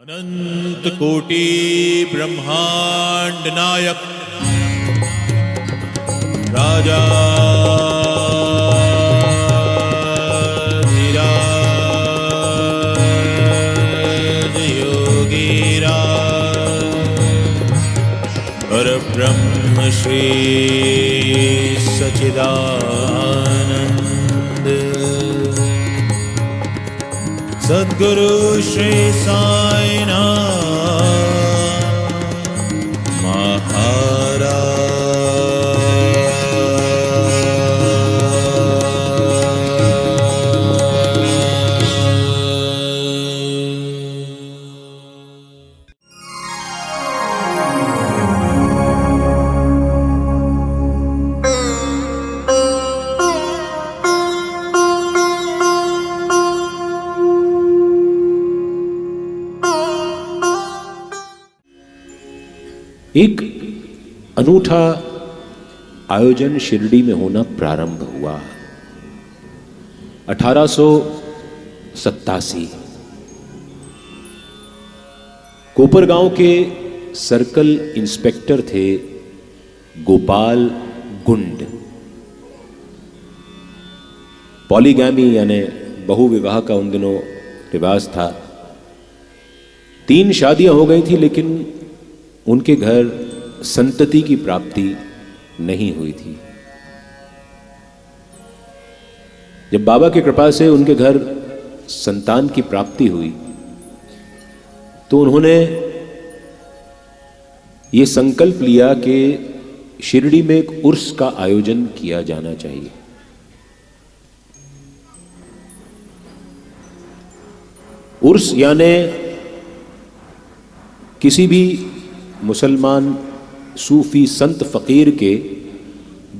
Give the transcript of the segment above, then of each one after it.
अनंत कोटि ब्रह्मांड नायक राजा धीराज योगीराज परब्रह्म श्री सच्चिदानंद सद्गुरु श्री साईनाथ महाराज। एक अनूठा आयोजन शिरडी में होना प्रारंभ हुआ। 1887 कोपरगांव के सर्कल इंस्पेक्टर थे गोपाल गुंड। पॉलीगैमी यानी बहुविवाह का उन दिनों रिवाज था। 3 शादियां हो गई थी लेकिन उनके घर संतति की प्राप्ति नहीं हुई थी। जब बाबा की कृपा से उनके घर संतान की प्राप्ति हुई तो उन्होंने ये संकल्प लिया कि शिरडी में एक उर्स का आयोजन किया जाना चाहिए। उर्स यानी किसी भी मुसलमान सूफी संत फकीर के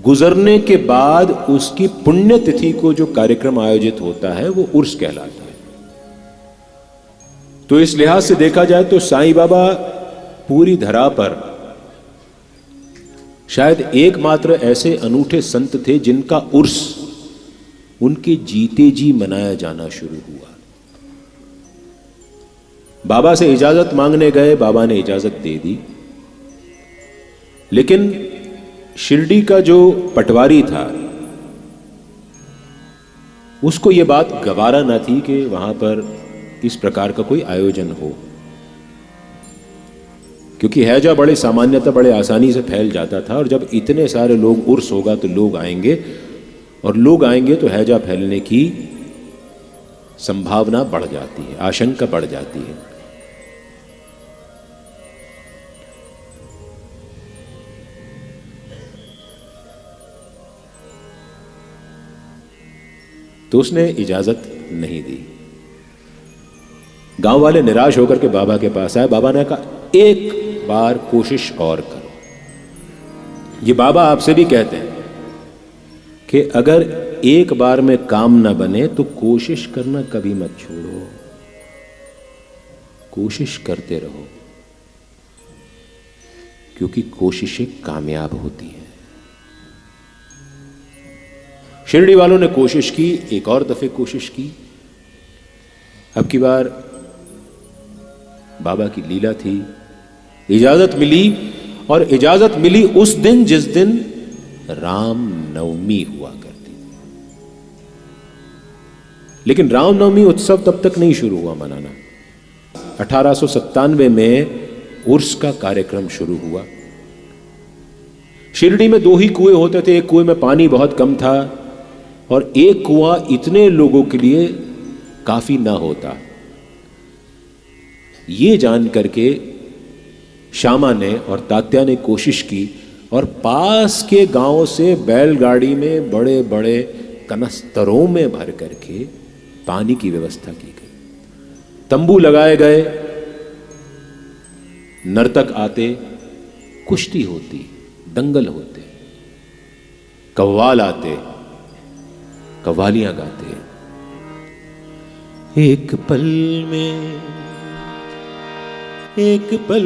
गुजरने के बाद उसकी पुण्यतिथि को जो कार्यक्रम आयोजित होता है वो उर्स कहलाता है। तो इस लिहाज से देखा जाए तो साईं बाबा पूरी धरा पर शायद एकमात्र ऐसे अनूठे संत थे जिनका उर्स उनके जीते जी मनाया जाना शुरू हुआ। बाबा से इजाजत मांगने गए, बाबा ने इजाजत दे दी, लेकिन शिरडी का जो पटवारी था उसको यह बात गवारा न थी कि वहां पर इस प्रकार का कोई आयोजन हो, क्योंकि हैजा बड़े सामान्यतः बड़े आसानी से फैल जाता था और जब इतने सारे लोग उर्स होगा तो लोग आएंगे और लोग आएंगे तो हैजा फैलने की संभावना बढ़ जाती है, आशंका बढ़ जाती है। तो उसने इजाजत नहीं दी। गांव वाले निराश होकर के बाबा के पास आए। बाबा ने कहा एक बार कोशिश और करो। ये बाबा आपसे भी कहते हैं कि अगर एक बार में काम ना बने तो कोशिश करना कभी मत छोड़ो, कोशिश करते रहो, क्योंकि कोशिशें कामयाब होती हैं। शिरडी वालों ने कोशिश की, एक और दफे कोशिश की। अब की बार बाबा की लीला थी, इजाजत मिली और इजाजत मिली उस दिन जिस दिन राम नवमी हुआ करती। लेकिन राम नवमी उत्सव तब तक नहीं शुरू हुआ मनाना। 1897 में उर्स का कार्यक्रम शुरू हुआ। शिरडी में 2 ही कुएं होते थे। एक कुएं में पानी बहुत कम था और एक कुआं इतने लोगों के लिए काफी ना होता। ये जान करके श्यामा ने और तात्या ने कोशिश की और पास के गांव से बैलगाड़ी में बड़े बड़े कनस्तरों में भर करके पानी की व्यवस्था की गई। तंबू लगाए गए, नर्तक आते, कुश्ती होती, दंगल होते, कव्वाल आते, कव्वालियां गाते। एक पल में, एक पल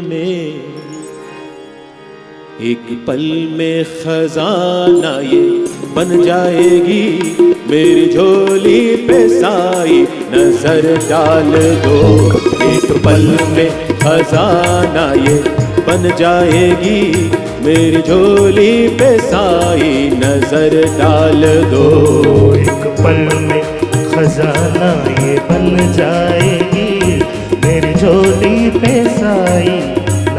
में, एक पल में खजाना ये बन जाएगी, मेरी झोली पे साई नजर डाल दो। एक पल में खजाना ये बन जाएगी, मेरी झोली पे साई नजर डाल दो। एक पल में खजाना ये बन जाएगी, मेरी झोली पे साई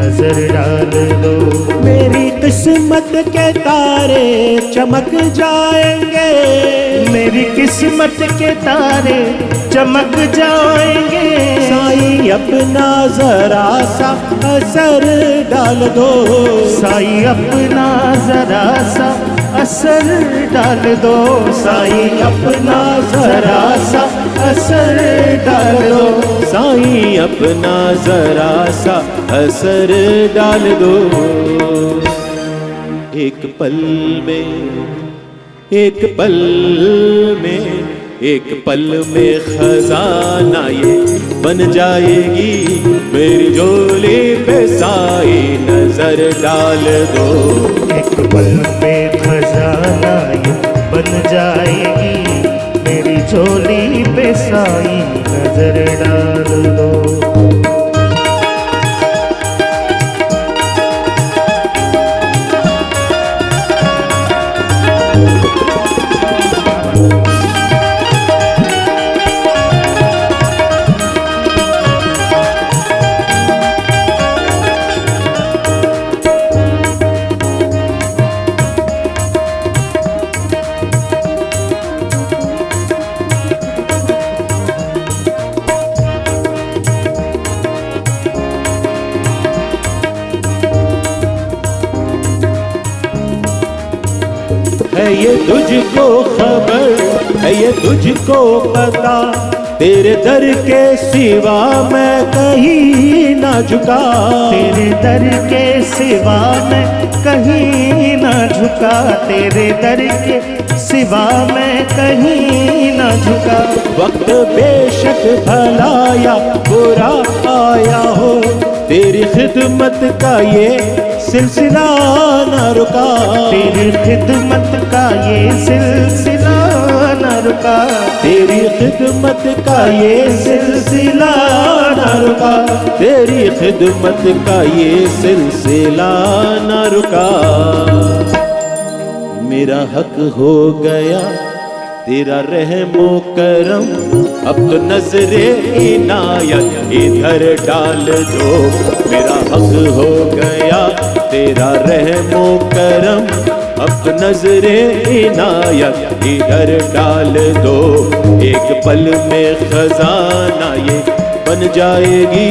नजर डाल दो। मेरी किस्मत के तारे चमक जाएंगे, मेरी किस्मत के तारे चमक जाएंगे। साई अपना जरा सा असर डाल दो। साई अपना जरा सा असर डाल दो। साई अपना जरा सा असर डाल दो। साई अपना जरा सा असर डाल दो। एक पल में, एक पल में, एक पल में खजाना ये बन जाएगी, मेरी झोली पे साई नजर डाल दो। एक पल में खजाना ये बन जाएगी, मेरी झोली पे साई नजर डाल दो। है ये तुझको खबर, है ये तुझको पता, तेरे दर के सिवा मैं कहीं ना झुका। तेरे दर के सिवा मैं कहीं ना झुका। तेरे दर के सिवा मैं कहीं ना झुका। वक्त बेशक भला या बुरा आया हो, तेरी खिदमत का ये सिलसिला न रुका। तेरी खिदमत का ये सिलसिला न रुका। तेरी खिदमत का ये सिलसिला न रुका। तेरी खिदमत का ये सिलसिला न रुका। मेरा हक हो गया तेरा रहमो करम, अब तो नजरे इनायत इधर डाल दो। मेरा हक हो गया तेरा रहमो करम, अब तो नजरे इनायत इधर डाल दो। एक पल में खजाना ये बन जाएगी,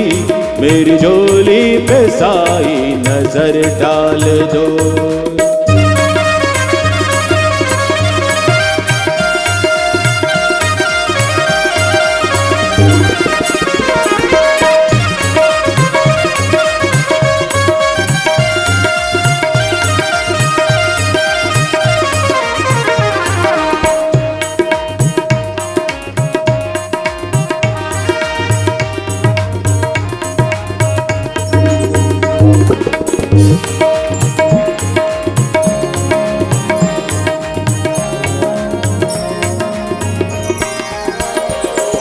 मेरी झोली पे साई नजर डाल दो।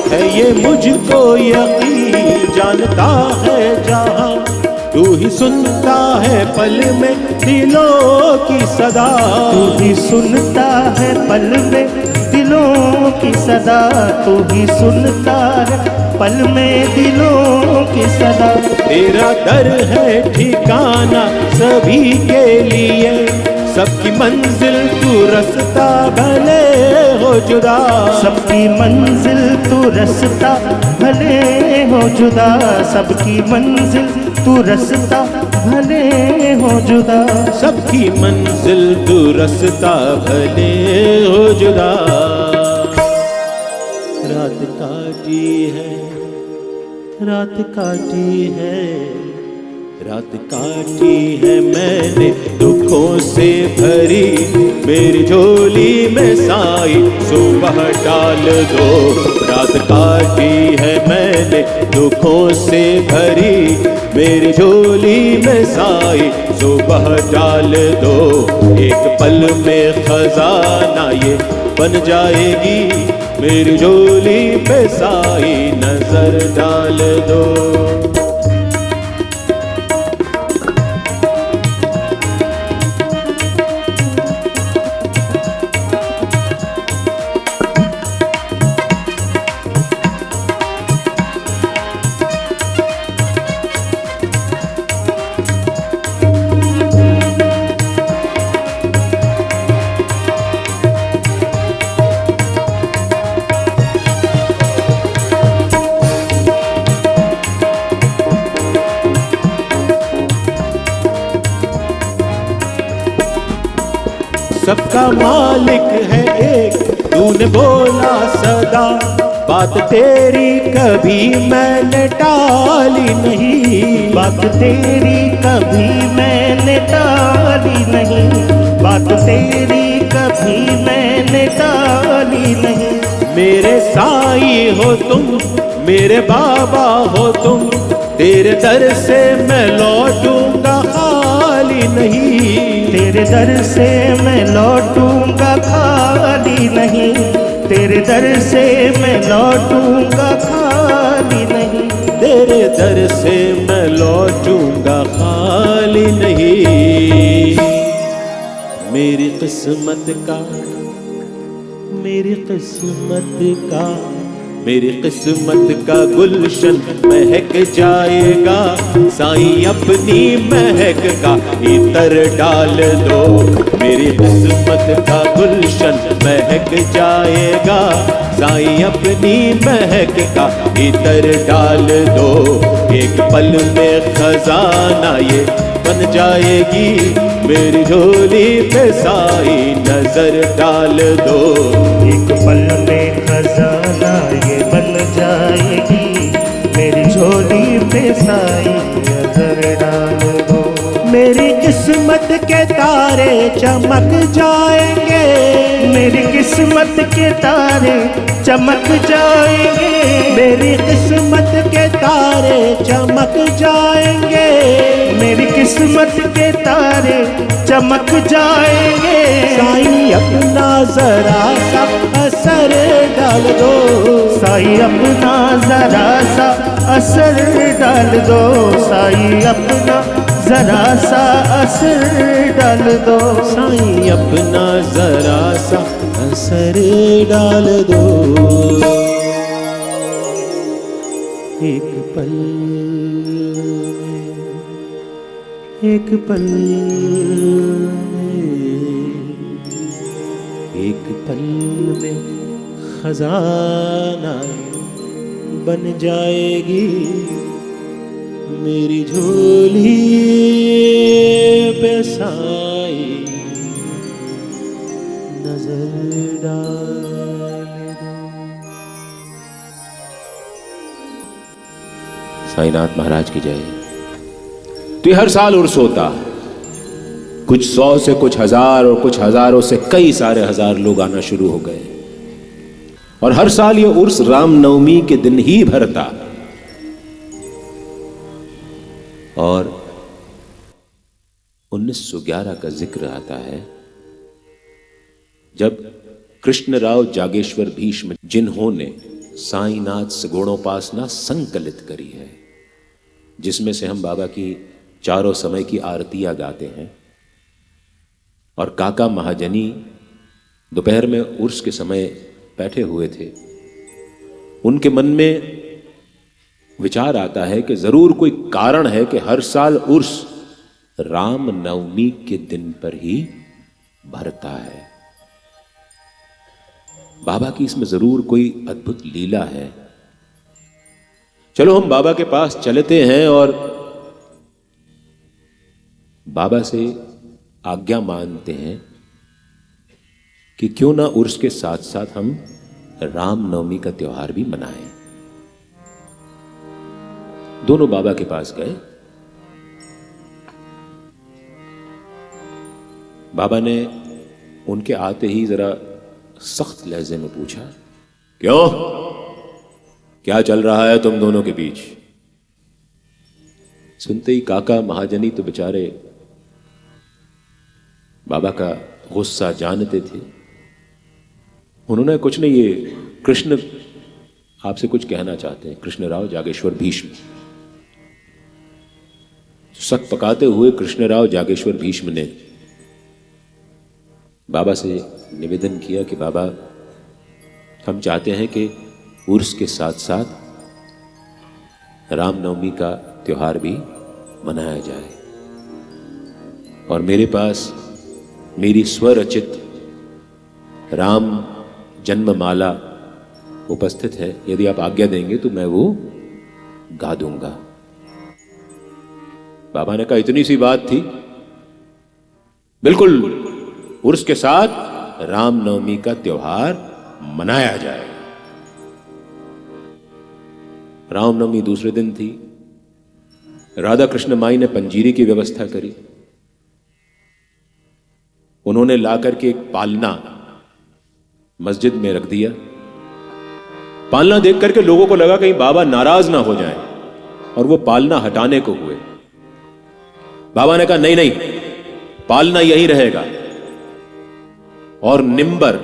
है ये मुझको यकीन जानता है जहां, तू ही सुनता है पल में दिलों की सदा। तू ही सुनता है पल में दिलों की सदा। तू ही सुनता है पल में दिलों की सदा। तेरा दर है ठिकाना सभी के लिए, सबकी मंजिल तू रास्ता भले हो जुदा। सबकी मंजिल तू रास्ता भले हो जुदा। सबकी मंजिल तू रास्ता भले हो जुदा। सबकी मंजिल तू रास्ता भले हो जुदा। रात काटी है, रात काटी है, रात काटी है मैंने दुखों से भरी, मेरी झोली में साई सुबह डाल दो। रात रात काटी है मैंने दुखों से भरी, मेरी झोली में साई सुबह डाल दो, एक पल में खजाना ये बन जाएगी, मेरी झोली पे साई नजर डाल दो। सबका मालिक है एक, तूने बोला सदा, बात तेरी कभी मैंने टाली नहीं, बात तेरी कभी मैंने टाली नहीं, बात तेरी कभी मैंने टाली नहीं। मेरे साई हो तुम, मेरे बाबा हो तुम, तेरे दर से मैं लौटूंगा खाली नहीं, तेरे दर से मैं लौटूंगा खाली नहीं, तेरे दर से मैं लौटूंगा खाली नहीं, तेरे दर से मैं लौटूंगा खाली नहीं। मेरी किस्मत का, मेरी किस्मत का, मेरी किस्मत का गुलशन महक जाएगा, साईं अपनी महक का इतर डाल दो, मेरी किस्मत का गुलशन महक जाएगा, साईं अपनी महक का इतर डाल दो, एक पल में खजाना ये बन जाएगी, मेरी झोली पे साईं नजर डाल दो, एक पल में खजाना ये बन जाएगी, मेरी झोली पे साईं नजर डाल दो। मेरी किस्मत के तारे चमक जाएंगे, मेरी किस्मत के तारे चमक जाएंगे, मेरी किस्मत के तारे चमक जाएंगे, मेरी किस्मत के तारे चमक जाएंगे, साईं अपना जरा सा असर डाल दो, साईं अपना जरा सा असर डाल दो, साईं अपना जरा सा असर डाल दो, साईं अपना जरा सा असर डाल दो। एक पल में, एक पल में, एक पल में खजाना बन जाएगी, मेरी झोली पे साईं नजर डाल दो। साईनाथ महाराज की जय। तो हर साल उर्स होता, कुछ 100 से कुछ हजार और कुछ हजारों से कई सारे हजार लोग आना शुरू हो गए, और हर साल ये उर्स रामनवमी के दिन ही भरता। और 1911 का जिक्र आता है, जब कृष्णराव जागेश्वर भीष्म, जिन्होंने साईनाथ सगुणोपासना संकलित करी है, जिसमें से हम बाबा की चारों समय की आरतियां गाते हैं, और काका महाजनी दोपहर में उर्स के समय बैठे हुए थे, उनके मन में विचार आता है कि जरूर कोई कारण है कि हर साल उर्स राम नवमी के दिन पर ही भरता है। बाबा की इसमें जरूर कोई अद्भुत लीला है। चलो हम बाबा के पास चलते हैं और बाबा से आज्ञा मानते हैं कि क्यों ना उर्स के साथ साथ हम रामनवमी का त्योहार भी मनाएं। दोनों बाबा के पास गए। बाबा ने उनके आते ही जरा सख्त लहजे में पूछा, क्यों क्या चल रहा है तुम दोनों के बीच? सुनते ही काका महाजनी तो बेचारे बाबा का गुस्सा जानते थे। उन्होंने कुछ नहीं, ये कृष्ण आपसे कुछ कहना चाहते हैं। कृष्णराव जागेश्वर भीष्म सक पकाते हुए कृष्णराव जागेश्वर भीष्म ने बाबा से निवेदन किया कि बाबा, हम चाहते हैं कि उर्स के साथ साथ रामनवमी का त्योहार भी मनाया जाए, और मेरे पास मेरी स्वरचित राम जन्ममाला उपस्थित है। यदि आप आज्ञा देंगे तो मैं वो गा दूंगा। बाबा ने कहा, इतनी सी बात थी, बिल्कुल उर्स के साथ रामनवमी का त्योहार मनाया जाएगा। रामनवमी दूसरे दिन थी। राधा कृष्ण माई ने पंजीरी की व्यवस्था करी। उन्होंने लाकर के एक पालना मस्जिद में रख दिया। पालना देख करके लोगों को लगा कहीं बाबा नाराज ना हो जाएं, और वो पालना हटाने को हुए। बाबा ने कहा, नहीं नहीं, पालना यही रहेगा, और निंबर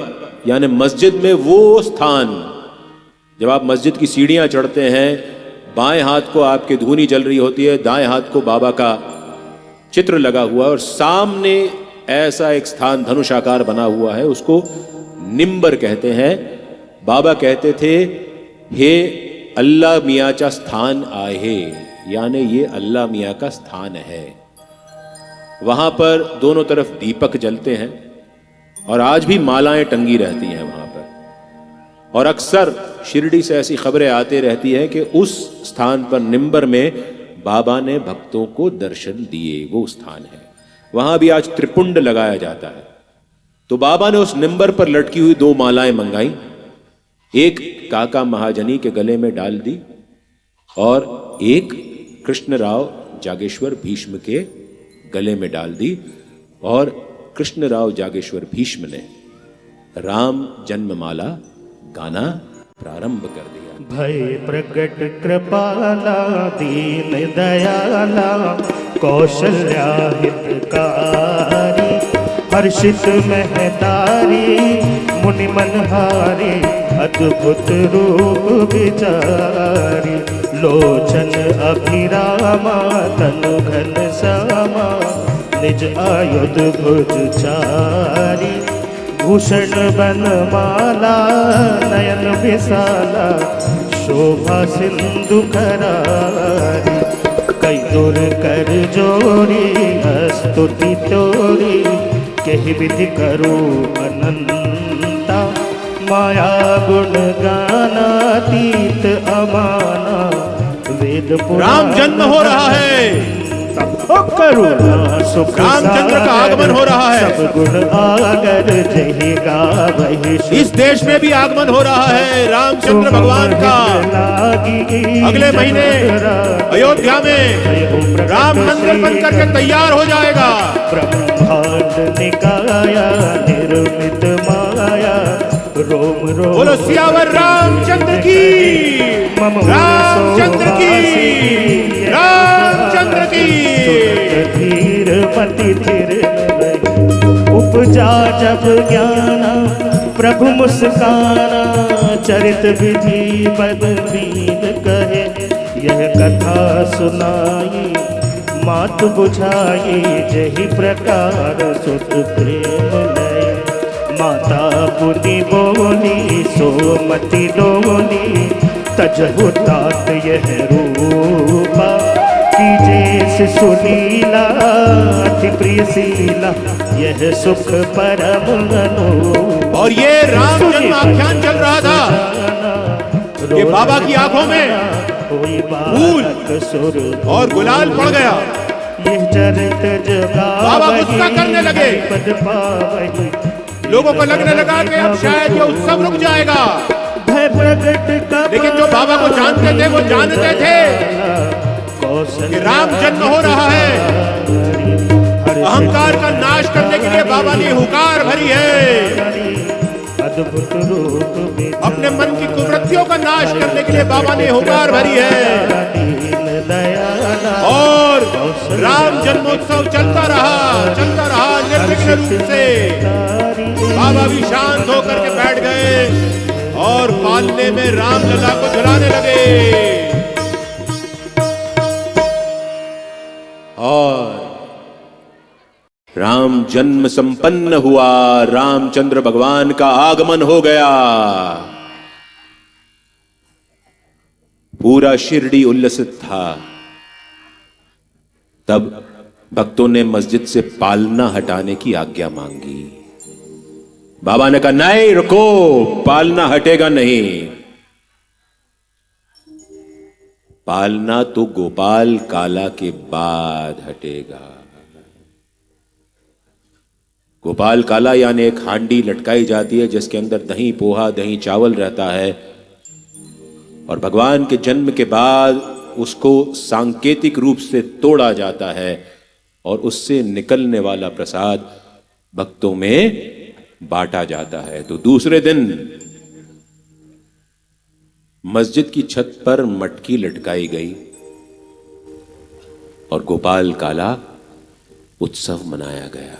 यानी मस्जिद में वो स्थान, जब आप मस्जिद की सीढ़ियां चढ़ते हैं, बाएं हाथ को आपके धूनी जल रही होती है, दाएं हाथ को बाबा का चित्र लगा हुआ है, और सामने ऐसा एक स्थान धनुषाकार बना हुआ है, उसको निंबर कहते हैं। बाबा कहते थे, हे अल्लाह मियाँचा स्थान आहे, यानी ये अल्लाह मियाँ का स्थान है। वहां पर दोनों तरफ दीपक जलते हैं, और आज भी मालाएं टंगी रहती हैं वहां पर। और अक्सर शिरडी से ऐसी खबरें आती रहती हैं कि उस स्थान पर निंबर में बाबा ने भक्तों को दर्शन दिए, वो स्थान है। वहां भी आज त्रिपुंड लगाया जाता है। तो बाबा ने उस निंबर पर लटकी हुई 2 मालाएं मंगाई, एक काका महाजनी के गले में डाल दी, और एक कृष्णराव जागेश्वर भीष्म के गले में डाल दी। और कृष्णराव जागेश्वर भीष्म ने राम जन्ममाला गाना प्रारंभ कर दिया। भय प्रकट कृपाला दीन दयाला कौशल्या हितकारी, हर्षित महतारी मुनि मनहारी, अद्भुत रूप विचारी, लोचन अभिरामा तनु घन श्यामा, निज आयुध भुज चारी, भूषण बनमाला नयन विशाला, शोभा सिंधु करारी, कई दूर कर जोरी स्तुति तोरी, कही विधि करो अनंता, माया गुण गानातीत अमाना, वेद पुराण। राम जन्म हो रहा है, करुणा सुख रामचंद्र का आगमन हो रहा है। सब गुण आगर जही गावहि, इस देश में भी आगमन हो रहा है रामचंद्र भगवान का। अगले महीने अयोध्या में राम मंदिर बन करके तैयार हो जाएगा। ब्रह्मांड निकाया निर्मित माया, रोम रोम बोलो सियावर रामचंद्र की, रामचंद्र की, रामचंद्र की। धीर मति धीर उपजा जब ज्ञाना, प्रभु मुस्काना, चरित विधि बदबीन कहे, यह कथा सुनाई मात बुझाई, जही प्रकार सुत प्रेम लय, माता पुनि बोली सोमति डोली, तजहु तात यह रूपा, कीजे सुनीला अति प्रिय शीला, यह सुख परम अनूप। और ये राम जन्म आख्यान चल रहा था कि बाबा की आंखों में फूल और गुलाल पड़ गया। बाबा गुस्सा करने लगे। लोगों को लगने लगा कि अब शायद ये उत्सव रुक जाएगा, लेकिन जो बाबा को जानते थे वो जानते थे कि राम जन्म हो रहा है। अहंकार का नाश करने के लिए बाबा ने हुकार भरी है। अद्भुत रूप विधाता। अपने मन की कुवृत्तियों का नाश करने के लिए बाबा ने हुंकार भरी है। दीन दयाला और राम जन्मोत्सव चलता रहा निर्विघ्न रूप से। बाबा भी शांत होकर के बैठ गए और पालने में रामलला को झुलाने लगे। और राम जन्म संपन्न हुआ, रामचंद्र भगवान का आगमन हो गया। पूरा शिरडी उल्लसित था। तब भक्तों ने मस्जिद से पालना हटाने की आज्ञा मांगी। बाबा ने कहा नहीं, रुको, पालना हटेगा नहीं। पालना तो गोपाल काला के बाद हटेगा। गोपाल काला यानी एक हांडी लटकाई जाती है जिसके अंदर दही पोहा, दही चावल रहता है, और भगवान के जन्म के बाद उसको सांकेतिक रूप से तोड़ा जाता है और उससे निकलने वाला प्रसाद भक्तों में बांटा जाता है। तो दूसरे दिन मस्जिद की छत पर मटकी लटकाई गई और गोपाल काला उत्सव मनाया गया।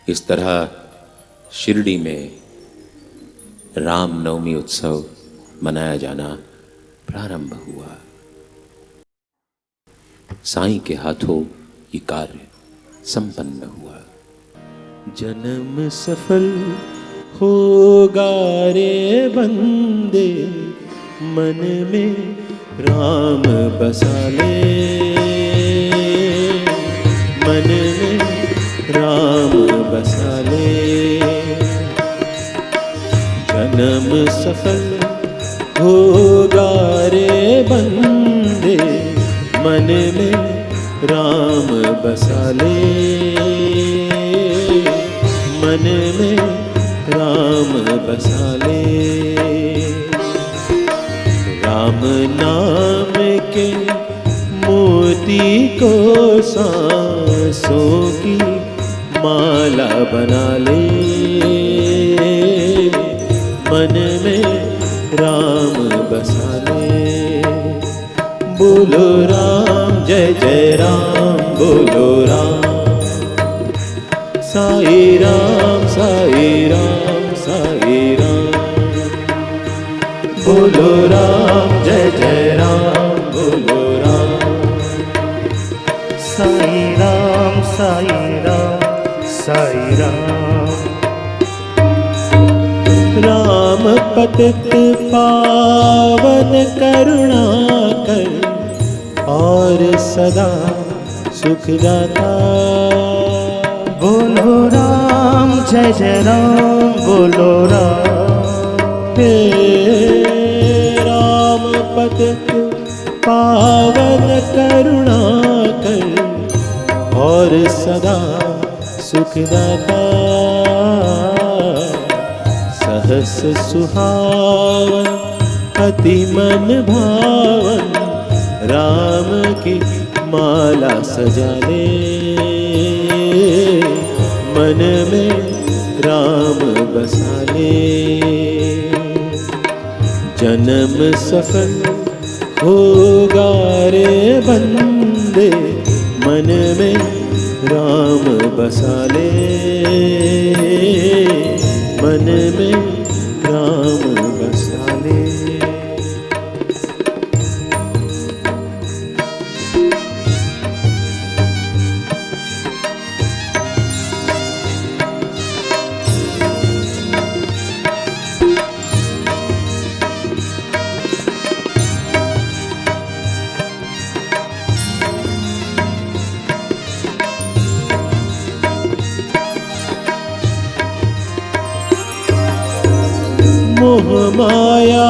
इस तरह शिरडी में रामनवमी उत्सव मनाया जाना प्रारंभ हुआ। साईं के हाथों ये कार्य संपन्न हुआ। जन्म सफल होगा रे बंदे, मन में राम बसा ले, मन में राम बसा ले। जन्म सफल होगा रे बंदे, मन में राम बसा ले, मन में राम बसा ले। राम नाम के मोती को सांसों की माला बना ले, मन में राम बसा ले। बोलो राम जय जय राम, बोलो राम साई राम, साई राम, साई राम। बोलो राम जय जय राम, बोलो राम साई राम, साई राम, साई राम। राम पतित पावन करुणा कर और सदा सुख दाता। बोलो राम जय जय राम, बोलो राम। हे राम पतित पावन करुणा कर और सदा सुखदाता। सहस सुहावन अति मन भावन, राम की माला सजा ले, मन में राम बसा ले। जन्म सफल होगा रे बंदे, मन में राम बसा ले, मन में राम बसा ले। मोह माया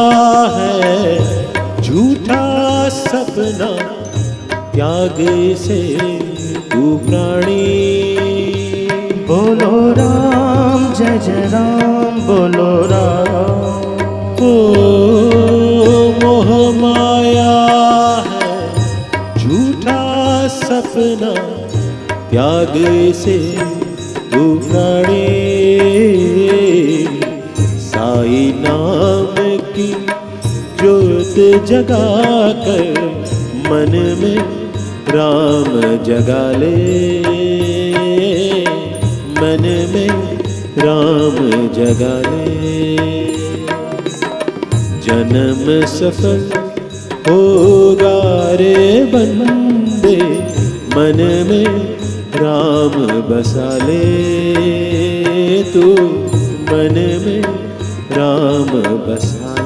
है झूठा सपना, त्याग से तू प्राणी। बोलो राम जय जय राम, बोलो राम। ओ मोह माया है झूठा सपना, त्याग से तू प्राणी। जगा कर मन में राम जगा ले, मन में राम जगा ले। जन्म सफल होगा रे बंदे, मन में राम बसा ले तू, मन में राम बसा ले।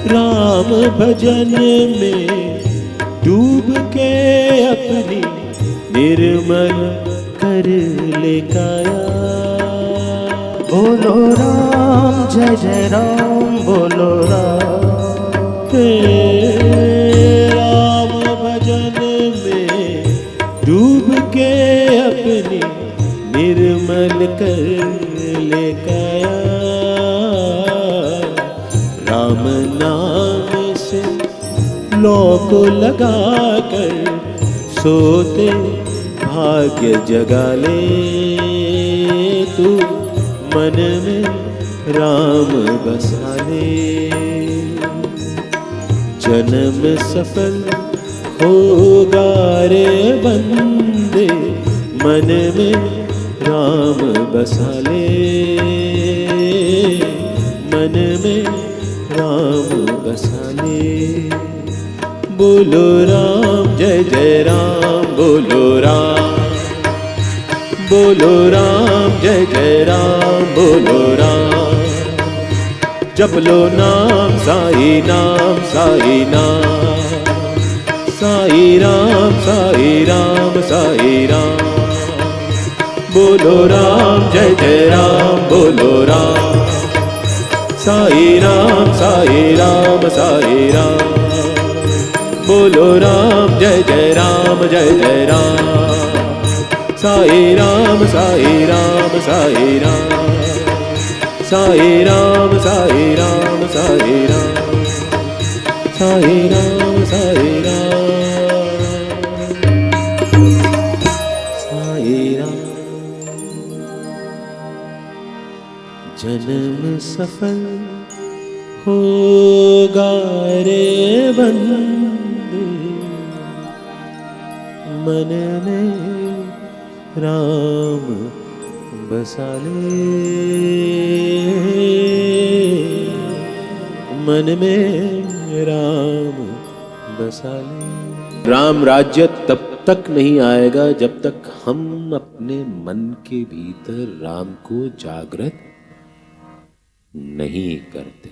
राम भजन में डूब के अपनी निर्मल कर ले काया। बोलो राम जय जय राम, बोलो राम। राम भजन में डूब के अपनी निर्मल कर ले काया। राम नाम से लौ को लगा कर सोते भाग्य जगा ले तू, मन में राम बसा ले। जन्म सफल होगा रे बंदे, मन में राम बसा ले, मन में राम बसा ले। बोलो राम जय जय राम, बोलो राम, बोलो राम जय जय राम, बोलो राम। जप लो नाम साई नाम, साई नाम, साई राम, साई राम, साई राम। बोलो राम जय जय राम, बोलो राम। साई राम, साई राम, साई राम। बोलो राम जय जय राम, जय जय राम। साई राम, साई राम, साई राम। साई राम, साई राम, साई राम। साई राम, साई राम, साई राम। जन्म सफल होगा रे बंदे, मन में राम बसा ले, मन में राम बसा ले। राम राज्य तब तक नहीं आएगा जब तक हम अपने मन के भीतर राम को जागृत नहीं करते।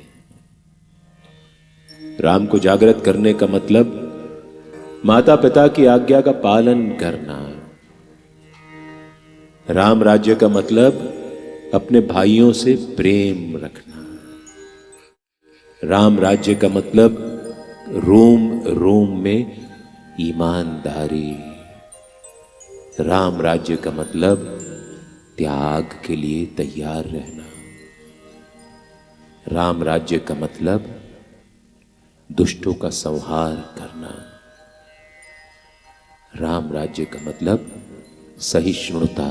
राम को जागृत करने का मतलब माता पिता की आज्ञा का पालन करना। राम राज्य का मतलब अपने भाइयों से प्रेम रखना। राम राज्य का मतलब रोम रोम में ईमानदारी। राम राज्य का मतलब त्याग के लिए तैयार रहना। राम राज्य का मतलब दुष्टों का संहार करना। राम राज्य का मतलब सहिष्णुता,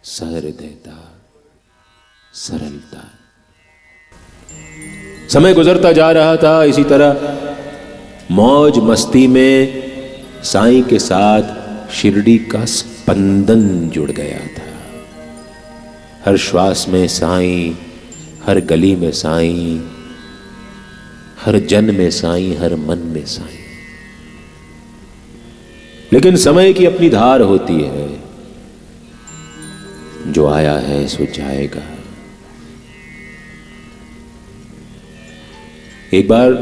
सहृदयता, सरलता। समय गुजरता जा रहा था, इसी तरह मौज मस्ती में साईं के साथ शिरडी का स्पंदन जुड़ गया था। हर श्वास में साईं, हर गली में साईं, हर जन में साईं, हर मन में साईं। लेकिन समय की अपनी धार होती है, जो आया है सो जाएगा। एक बार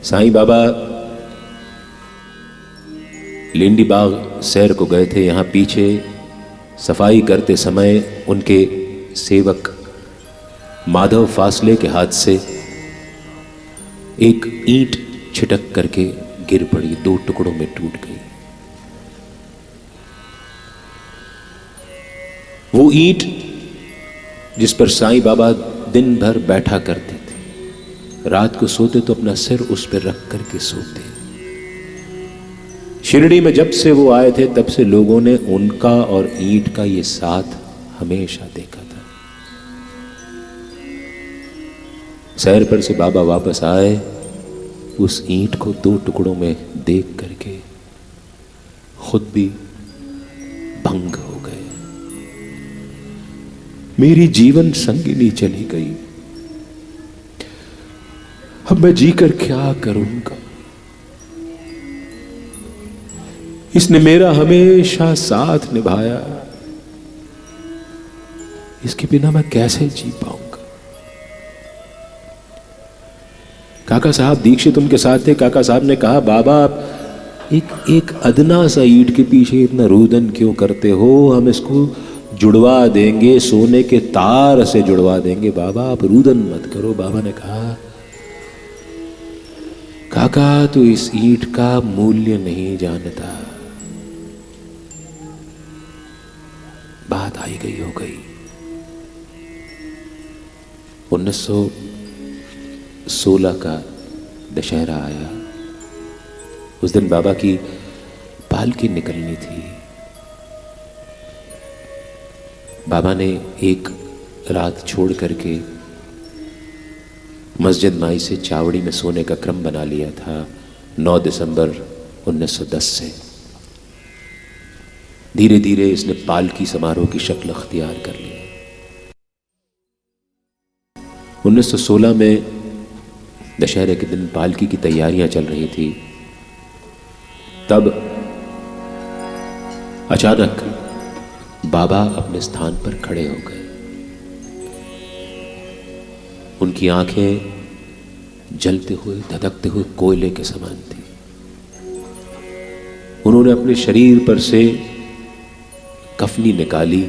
साईं बाबा लिंडी बाग सैर को गए थे। यहां पीछे सफाई करते समय उनके सेवक माधव फासले के हाथ से एक ईंट छिटक करके गिर पड़ी, 2 टुकड़ों में टूट गई। वो ईंट जिस पर साईं बाबा दिन भर बैठा करते थे, रात को सोते तो अपना सिर उस पर रख करके सोते। शिरडी में जब से वो आए थे तब से लोगों ने उनका और ईंट का ये साथ हमेशा देखा था। सैर पर से बाबा वापस आए, उस ईंट को 2 टुकड़ों में देख करके खुद भी भंग हो गए। मेरी जीवन संगिनी चली गई, अब मैं जीकर क्या करूंगा। इसने मेरा हमेशा साथ निभाया, इसके बिना मैं कैसे जी पाऊंगा। काका साहब दीक्षित उनके साथ थे। काका साहब ने कहा, बाबा आप एक अदना सा ईंट के पीछे इतना रुदन क्यों करते हो, हम इसको जुड़वा देंगे, सोने के तार से जुड़वा देंगे, बाबा आप रुदन मत करो। बाबा ने कहा, काका तू इस ईंट का मूल्य नहीं जानता। बात आई गई हो गई। 1916 का दशहरा आया। उस दिन बाबा की पालकी निकलनी थी। बाबा ने एक रात छोड़ करके मस्जिद माई से चावड़ी में सोने का क्रम बना लिया था 9 दिसंबर 1910 से। धीरे धीरे इसने पालकी समारोह की शक्ल अख्तियार कर ली। 1916 में दशहरे के दिन पालकी की तैयारियां चल रही थी। तब अचानक बाबा अपने स्थान पर खड़े हो गए। उनकी आंखें जलते हुए धधकते हुए कोयले के समान थी। उन्होंने अपने शरीर पर से कफनी निकाली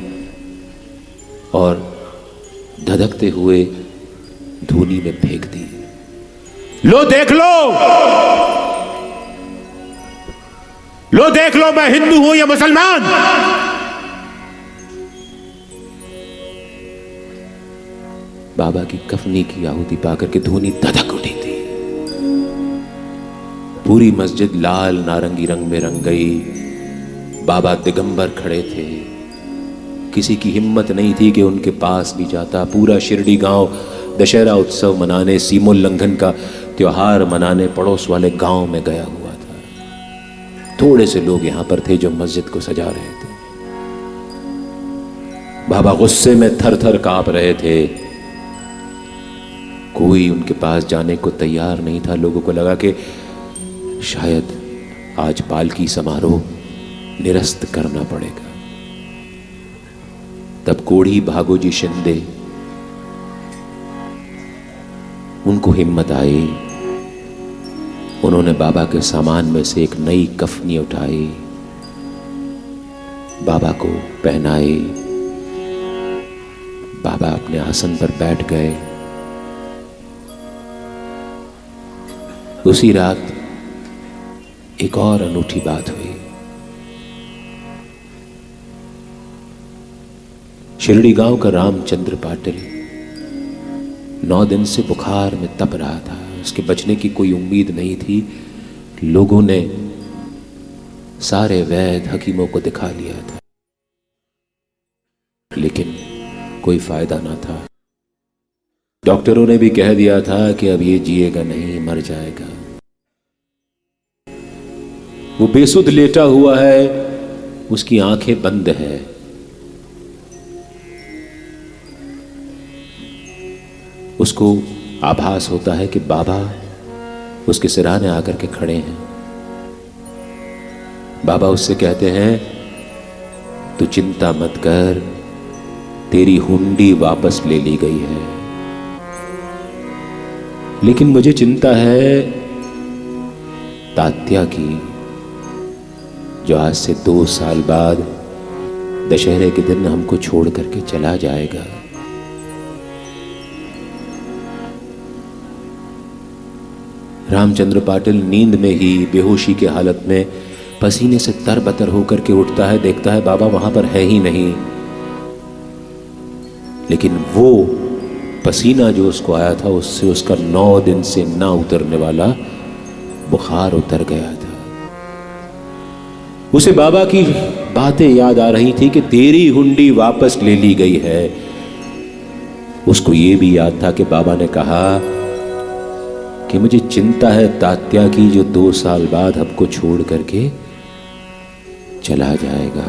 और धधकते हुए धूनी में फेंक दी। लो देख लो, लो देख लो, मैं हिंदू हूं या मुसलमान। बाबा की कफनी की आहुति पाकर के धूनी धधक उठी थी। पूरी मस्जिद लाल नारंगी रंग में रंग गई। बाबा दिगंबर खड़े थे। किसी की हिम्मत नहीं थी कि उनके पास भी जाता। पूरा शिरडी गांव दशहरा उत्सव मनाने, सीमोल्लंघन का त्योहार मनाने पड़ोस वाले गांव में गया हुआ था। थोड़े से लोग यहां पर थे जो मस्जिद को सजा रहे थे। बाबा गुस्से में थर थर कांप रहे थे। कोई उनके पास जाने को तैयार नहीं था। लोगों को लगा कि शायद आज पालकी समारोह निरस्त करना पड़ेगा। तब कोढ़ी भागोजी शिंदे, उनको हिम्मत आई। उन्होंने बाबा के सामान में से एक नई कफनी उठाई, बाबा को पहनाई। बाबा अपने आसन पर बैठ गए। उसी रात एक और अनूठी बात हुई। शिरडी गांव का रामचंद्र पाटिल 9 दिन से बुखार में तप रहा था। उसके बचने की कोई उम्मीद नहीं थी। लोगों ने सारे वैद्य हकीमों को दिखा लिया था, लेकिन कोई फायदा ना था। डॉक्टरों ने भी कह दिया था कि अब ये जिएगा नहीं, मर जाएगा। वो बेसुध लेटा हुआ है, उसकी आंखें बंद है। उसको आभास होता है कि बाबा उसके सिरहाने आकर के खड़े हैं। बाबा उससे कहते हैं, तू चिंता मत कर, तेरी हुंडी वापस ले ली गई है, लेकिन मुझे चिंता है तात्या की, जो आज से 2 साल बाद दशहरे के दिन हमको छोड़ करके चला जाएगा। रामचंद्र पाटिल नींद में ही बेहोशी की हालत में पसीने से तरबतर होकर के उठता है, देखता है बाबा वहां पर है ही नहीं। लेकिन वो पसीना जो उसको आया था उससे उसका 9 दिन से ना उतरने वाला बुखार उतर गया था। उसे बाबा की बातें याद आ रही थी कि तेरी हुंडी वापस ले ली गई है। उसको ये भी याद था कि बाबा ने कहा कि मुझे चिंता है तात्या की, जो 2 साल बाद हमको छोड़ करके चला जाएगा।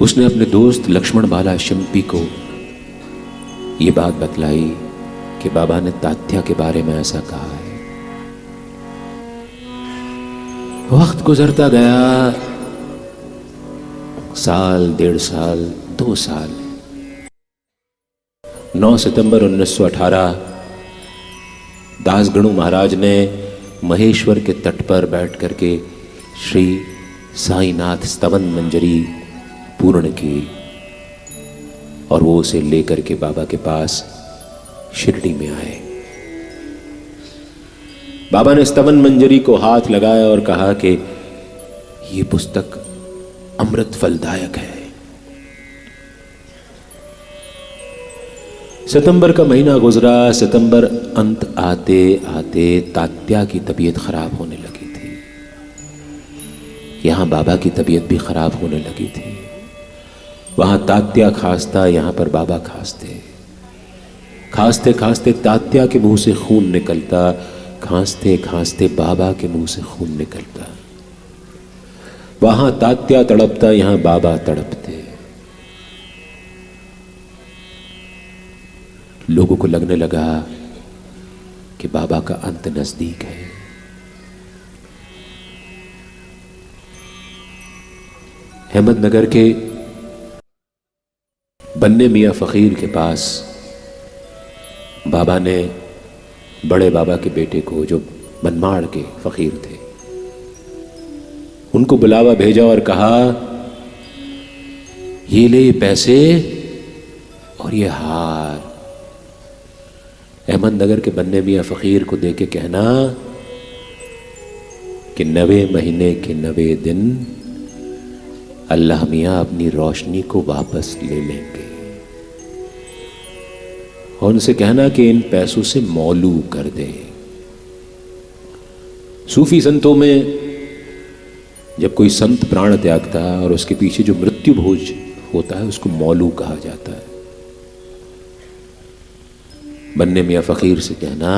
उसने अपने दोस्त लक्ष्मण बाला शिंपी को ये बात बतलाई कि बाबा ने तात्या के बारे में ऐसा कहा है। वक्त गुजरता गया, 1 साल, 1.5 साल, 2 साल। 9 सितंबर 1918 दासगणु महाराज ने महेश्वर के तट पर बैठ करके श्री साईनाथ स्तवन मंजरी पूर्ण की और वो उसे लेकर के बाबा के पास शिरडी में आए। बाबा ने स्तवन मंजरी को हाथ लगाया और कहा कि ये पुस्तक अमृत फलदायक है। सितंबर का महीना गुजरा। सितंबर अंत आते आते तात्या की तबीयत खराब होने लगी थी। यहां बाबा की तबीयत भी खराब होने लगी थी। वहां तात्या खांसता, यहां पर बाबा खांसते। खांसते खांसते तात्या के मुंह से खून निकलता, खांसते खांसते बाबा के मुंह से खून निकलता। वहां तात्या तड़पता, यहां बाबा तड़पते। लोगों को लगने लगा कि बाबा का अंत नजदीक है। अहमदनगर के बन्ने मियाँ फकीर के पास बाबा ने बड़े बाबा के बेटे को, जो मनमाड़ के फकीर थे, उनको बुलावा भेजा और कहा ये ले पैसे और ये हार, अहमदनगर के बन्ने मियाँ फकीर को दे के कहना कि 90 महीने के 90 दिन अल्लाह मियाँ अपनी रोशनी को वापस ले लेंगे। और उनसे कहना कि इन पैसों से मौलू कर दे। सूफी संतों में जब कोई संत प्राण त्यागता है और उसके पीछे जो मृत्यु भोज होता है उसको मौलू कहा जाता है। बन्ने मियाँ फकीर से कहना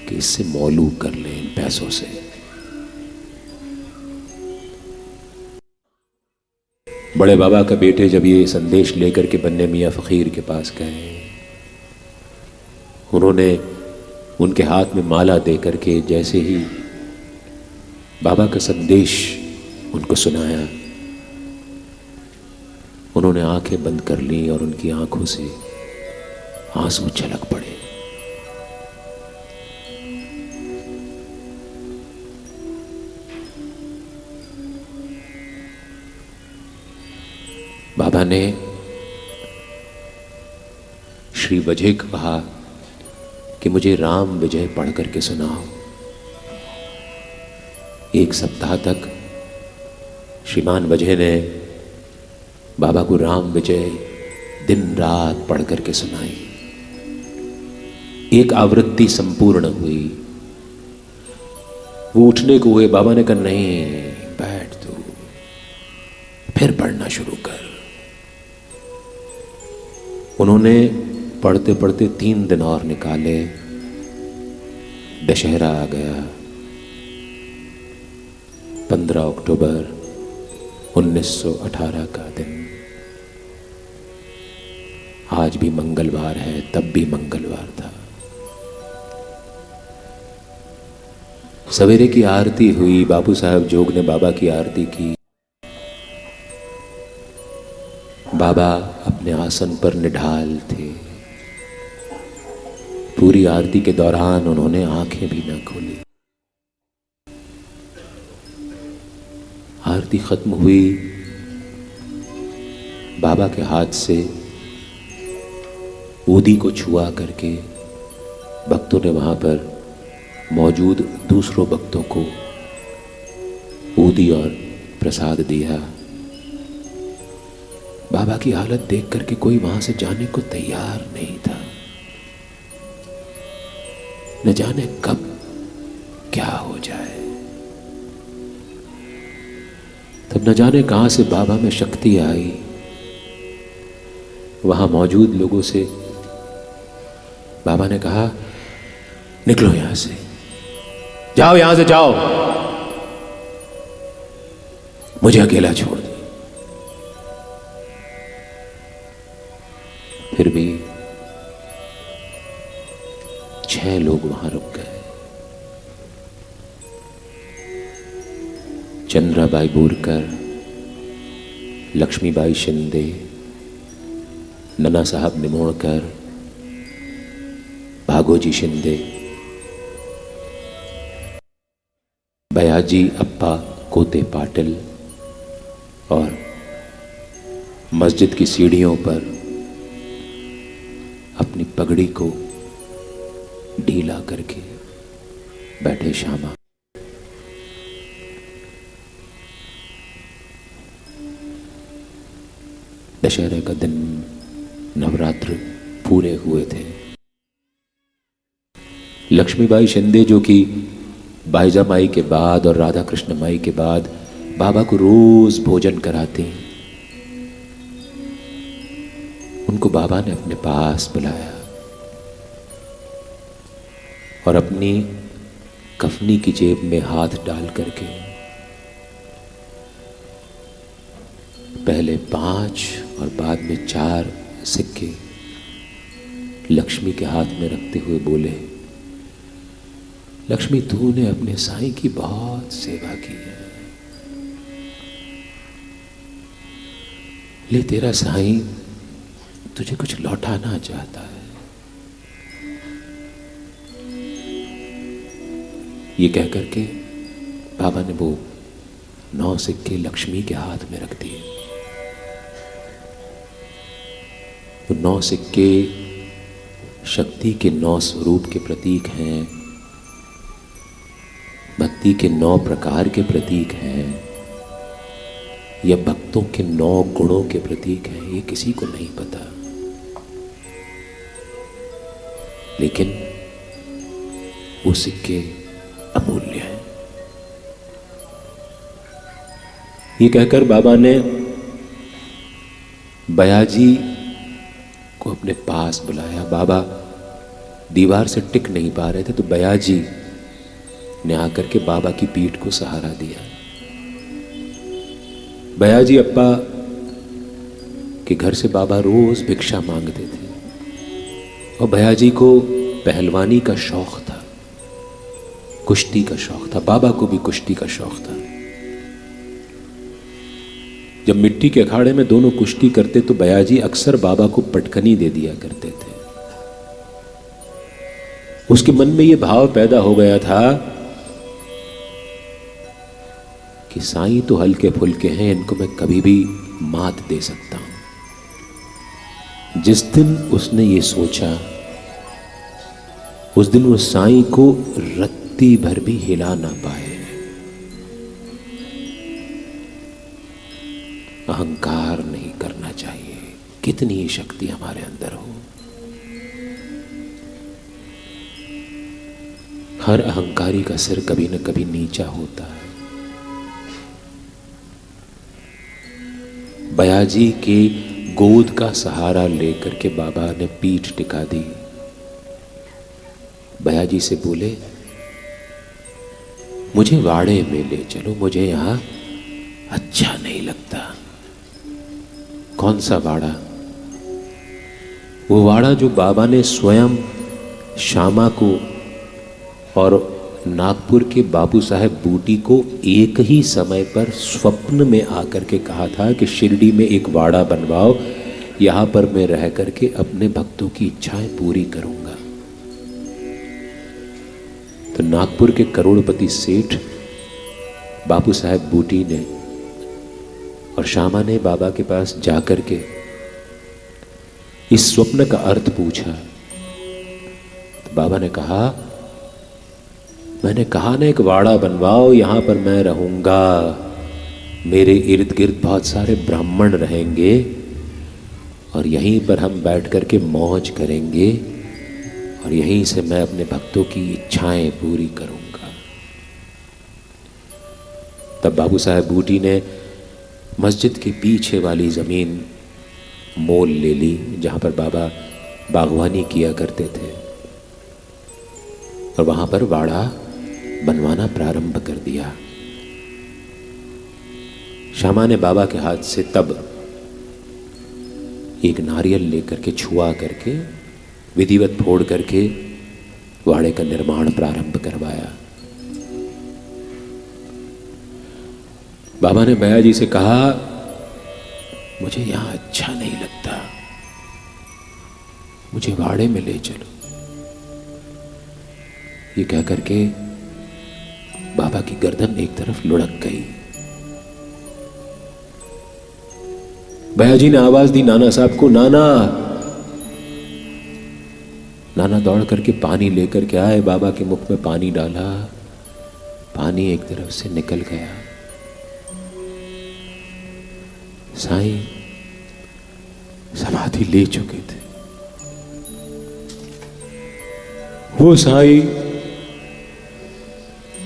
कि इससे मौलू कर ले, इन पैसों से। बड़े बाबा का बेटे जब ये संदेश लेकर के बन्ने मियाँ फकीर के पास गए, उन्होंने उनके हाथ में माला दे करके जैसे ही बाबा का संदेश उनको सुनाया, उन्होंने आंखें बंद कर ली और उनकी आंखों से आंसू छलक पड़े। बाबा ने श्री वजह को कहा कि मुझे राम विजय पढ़ करके सुनाओ। 1 सप्ताह तक श्रीमान वजह ने बाबा को राम विजय दिन रात पढ़ करके सुनाई। एक आवृत्ति संपूर्ण हुई। वो उठने को हुए, बाबा ने कहा नहीं, बैठ तू, फिर पढ़ना शुरू कर। उन्होंने पढ़ते पढ़ते 3 दिन और निकाले। दशहरा आ गया, 15 अक्टूबर 1918 का दिन। आज भी मंगलवार है, तब भी मंगलवार था। सवेरे की आरती हुई, बापू साहब जोग ने बाबा की आरती की। बाबा अपने आसन पर निढाल थे। पूरी आरती के दौरान उन्होंने आंखें भी न खोली। आरती खत्म हुई, बाबा के हाथ से ऊदी को छुआ करके भक्तों ने वहां पर मौजूद दूसरों भक्तों को ऊदी और प्रसाद दिया। बाबा की हालत देख करके कोई वहां से जाने को तैयार नहीं था। न जाने कब क्या हो जाए। तब न जाने कहां से बाबा में शक्ति आई। वहां मौजूद लोगों से बाबा ने कहा, निकलो यहां से, जाओ यहां से जाओ, मुझे अकेला छोड़ दो। फिर भी 6 लोग वहां रुक गए। चंद्राबाई बोरकर, लक्ष्मीबाई शिंदे, नना साहब निमोणकर, भागोजी शिंदे, बयाजी अप्पा कोते पाटिल और मस्जिद की सीढ़ियों पर अपनी पगड़ी को ढीला करके बैठे श्यामा। दशहरे का दिन, नवरात्र पूरे हुए थे। लक्ष्मीबाई शिंदे जो कि बाईजा माई के बाद और राधा कृष्ण माई के बाद बाबा को रोज भोजन कराती, उनको बाबा ने अपने पास बुलाया और अपनी कफनी की जेब में हाथ डाल करके पहले 5 और बाद में 4 सिक्के लक्ष्मी के हाथ में रखते हुए बोले, लक्ष्मी तूने अपने साईं की बहुत सेवा की है, ले तेरा साईं तुझे कुछ लौटाना चाहता है। ये कह करके बाबा ने वो 9 सिक्के लक्ष्मी के हाथ में रख दिए। वो 9 सिक्के शक्ति के 9 स्वरूप के प्रतीक हैं, भक्ति के 9 प्रकार के प्रतीक हैं, या भक्तों के 9 गुणों के प्रतीक हैं, ये किसी को नहीं पता। लेकिन वो सिक्के अमूल्य हैं। ये कहकर बाबा ने बयाजी को अपने पास बुलाया। बाबा दीवार से टिक नहीं पा रहे थे तो बयाजी ने आकर के बाबा की पीठ को सहारा दिया। बयाजी अप्पा के घर से बाबा रोज भिक्षा मांगते थे और बयाजी को पहलवानी का शौक था, कुश्ती का शौक था। बाबा को भी कुश्ती का शौक था। जब मिट्टी के अखाड़े में दोनों कुश्ती करते तो बयाजी अक्सर बाबा को पटकनी दे दिया करते थे। उसके मन में यह भाव पैदा हो गया था कि साईं तो हल्के फुल्के हैं, इनको मैं कभी भी मात दे सकता हूं। जिस दिन उसने ये सोचा उस दिन वो साईं को रत्ती भर भी हिला ना पाए। अहंकार नहीं करना चाहिए, कितनी ही शक्ति हमारे अंदर हो। हर अहंकारी का सिर कभी न कभी नीचा होता है। बयाजी के गोद का सहारा लेकर के बाबा ने पीठ टिका दी। बयाजी से बोले, मुझे वाड़े में ले चलो, मुझे यहां अच्छा नहीं लगता। कौन सा वाड़ा? वो वाड़ा जो बाबा ने स्वयं श्यामा को और नागपुर के बाबू साहेब बूटी को एक ही समय पर स्वप्न में आकर के कहा था कि शिरडी में एक वाड़ा बनवाओ, यहां पर मैं रह करके अपने भक्तों की इच्छाएं पूरी करूंगा। तो नागपुर के करोड़पति सेठ बाबू साहेब बूटी ने और श्यामा ने बाबा के पास जाकर के इस स्वप्न का अर्थ पूछा। तो बाबा ने कहा, मैंने कहा ना एक वाड़ा बनवाओ, यहां पर मैं रहूंगा, मेरे इर्द गिर्द बहुत सारे ब्राह्मण रहेंगे और यहीं पर हम बैठ करके मौज करेंगे और यहीं से मैं अपने भक्तों की इच्छाएं पूरी करूंगा। तब बाबू साहब बूटी ने मस्जिद के पीछे वाली जमीन मोल ले ली, जहां पर बाबा बागवानी किया करते थे, और वहां पर वाड़ा बनवाना प्रारंभ कर दिया। श्यामा ने बाबा के हाथ से तब एक नारियल लेकर के छुआ करके विधिवत फोड़ करके वाड़े का निर्माण प्रारंभ करवाया। बाबा ने भैया जी से कहा, मुझे यहां अच्छा नहीं लगता, मुझे वाड़े में ले चलो। ये कह करके बाबा की गर्दन एक तरफ लुढ़क गई। भैया जी ने आवाज दी नाना साहब को, नाना। नाना दौड़ करके पानी लेकर के आए, बाबा के मुख में पानी डाला, पानी एक तरफ से निकल गया। साईं समाधि ले चुके थे। वो साईं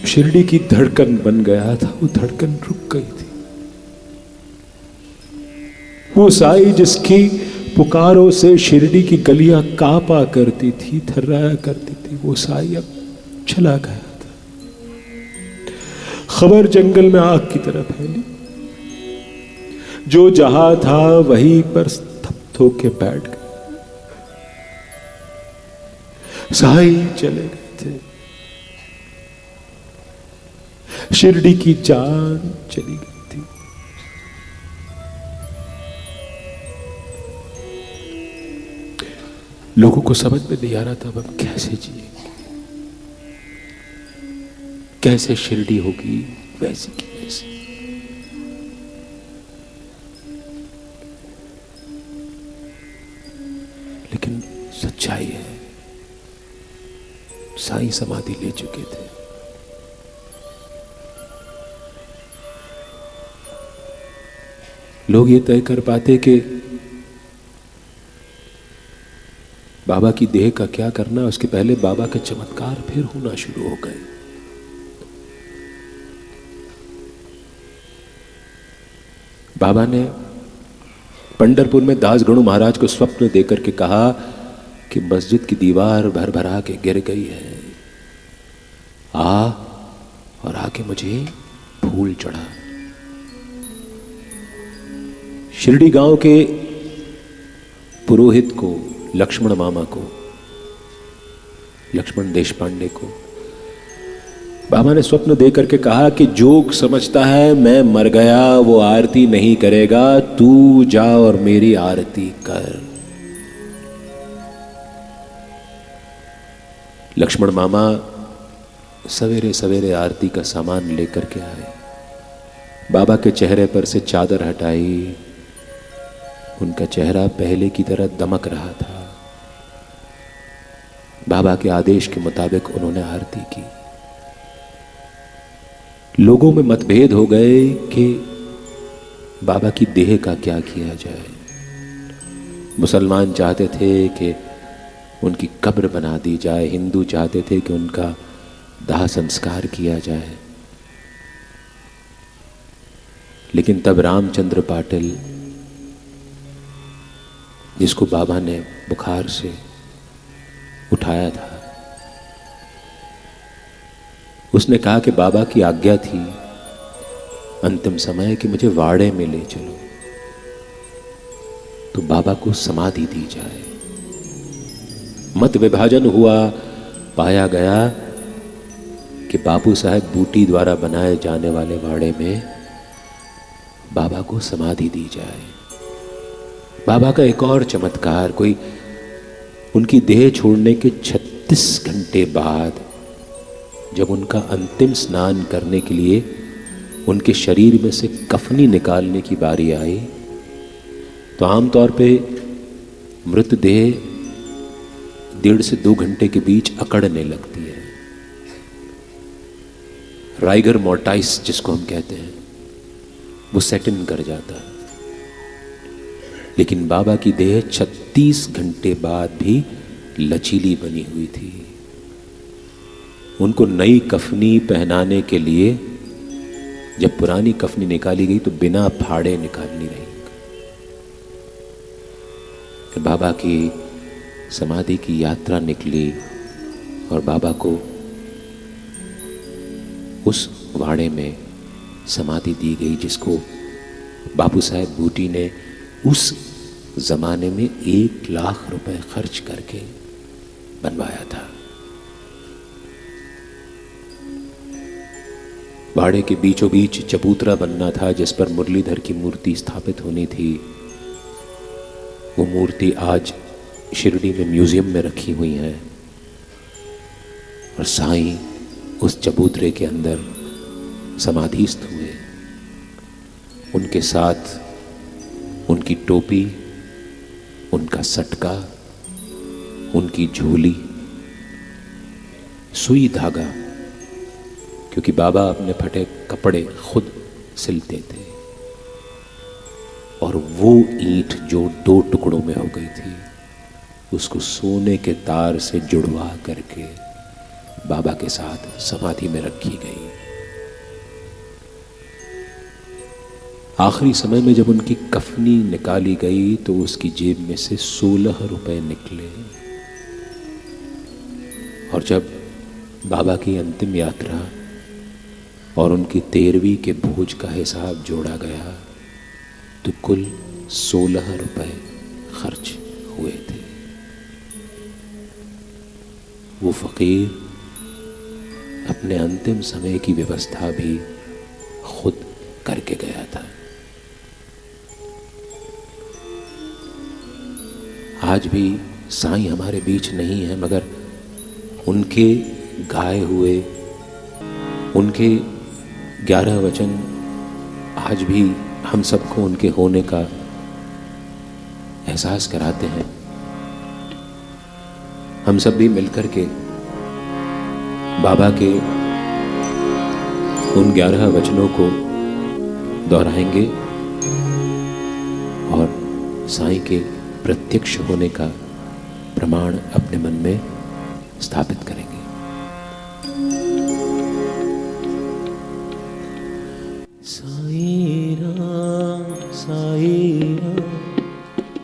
शिरडी की धड़कन बन गया था, वो धड़कन रुक गई थी। वो साईं जिसकी पुकारों से शिरडी की गलियां कांपा करती थी, थर्राया करती थी, वो साईं अब चला गया था। खबर जंगल में आग की तरह फैली। जो जहां था वहीं पर स्तब्ध होके बैठ गए। साईं चले गए थे, शिरडी की जान चली गई थी। लोगों को समझ में नहीं आ रहा था अब हम कैसे जिएंगे, कैसे शिरडी होगी वैसी की वैसी। लेकिन सच्चाई है, साईं समाधि ले चुके थे। लोग ये तय कर पाते कि बाबा की देह का क्या करना, उसके पहले बाबा के चमत्कार फिर होना शुरू हो गए। बाबा ने पंढरपुर में दास गणु महाराज को स्वप्न देकर के कहा कि मस्जिद की दीवार भर भरा के गिर गई है, आ और आके मुझे फूल चढ़ा। शिरडी गांव के पुरोहित को, लक्ष्मण मामा को, लक्ष्मण देशपांडे को बाबा ने स्वप्न दे करके कहा कि जोग समझता है मैं मर गया वो आरती नहीं करेगा, तू जा और मेरी आरती कर। लक्ष्मण मामा सवेरे सवेरे आरती का सामान लेकर के आए। बाबा के चेहरे पर से चादर हटाई, उनका चेहरा पहले की तरह दमक रहा था। बाबा के आदेश के मुताबिक उन्होंने आरती की। लोगों में मतभेद हो गए कि बाबा की देह का क्या किया जाए। मुसलमान चाहते थे कि उनकी कब्र बना दी जाए, हिंदू चाहते थे कि उनका दाह संस्कार किया जाए। लेकिन तब रामचंद्र पाटिल, जिसको बाबा ने बुखार से उठाया था, उसने कहा कि बाबा की आज्ञा थी अंतिम समय कि मुझे वाड़े में ले चलो, तो बाबा को समाधि दी जाए। मत विभाजन हुआ, पाया गया कि बाबू साहब बूटी द्वारा बनाए जाने वाले वाड़े में बाबा को समाधि दी जाए। बाबा का एक और चमत्कार, कोई उनकी देह छोड़ने के 36 घंटे बाद जब उनका अंतिम स्नान करने के लिए उनके शरीर में से कफनी निकालने की बारी आई तो आमतौर पे मृतदेह 1.5 से 2 घंटे के बीच अकड़ने लगती है। राइगर मोर्टाइस जिसको हम कहते हैं वो सेट इन कर जाता है। लेकिन बाबा की देह 36 घंटे बाद भी लचीली बनी हुई थी। उनको नई कफनी पहनाने के लिए जब पुरानी कफनी निकाली गई तो बिना फाड़े निकालनी रही। बाबा की समाधि की यात्रा निकली और बाबा को उस वाड़े में समाधि दी गई जिसको बापू साहेब बूटी ने उस जमाने में 1 लाख रुपए खर्च करके बनवाया था। वाड़े के बीचों बीच चबूतरा बनना था जिस पर मुरलीधर की मूर्ति स्थापित होनी थी। वो मूर्ति आज शिरडी में म्यूजियम में रखी हुई है और साईं उस चबूतरे के अंदर समाधिस्थ हुए। उनके साथ उनकी टोपी, उनका सटका, उनकी झोली, सुई धागा, क्योंकि बाबा अपने फटे कपड़े खुद सिलते थे, और वो ईंट जो 2 टुकड़ों में हो गई थी उसको सोने के तार से जुड़वा करके बाबा के साथ समाधि में रखी गई। आखिरी समय में जब उनकी कफनी निकाली गई तो उसकी जेब में से 16 रुपए निकले, और जब बाबा की अंतिम यात्रा और उनकी 13वीं के भोज का हिसाब जोड़ा गया तो कुल 16 रुपए खर्च हुए थे। वो फकीर अपने अंतिम समय की व्यवस्था भी खुद करके गया था। आज भी साईं हमारे बीच नहीं है, मगर उनके गाए हुए उनके 11 वचन आज भी हम सबको उनके होने का एहसास कराते हैं। हम सब भी मिलकर के बाबा के उन 11 वचनों को दोहराएंगे और साईं के प्रत्यक्ष होने का प्रमाण अपने मन में स्थापित करेंगे। साईं राम, साईं राम,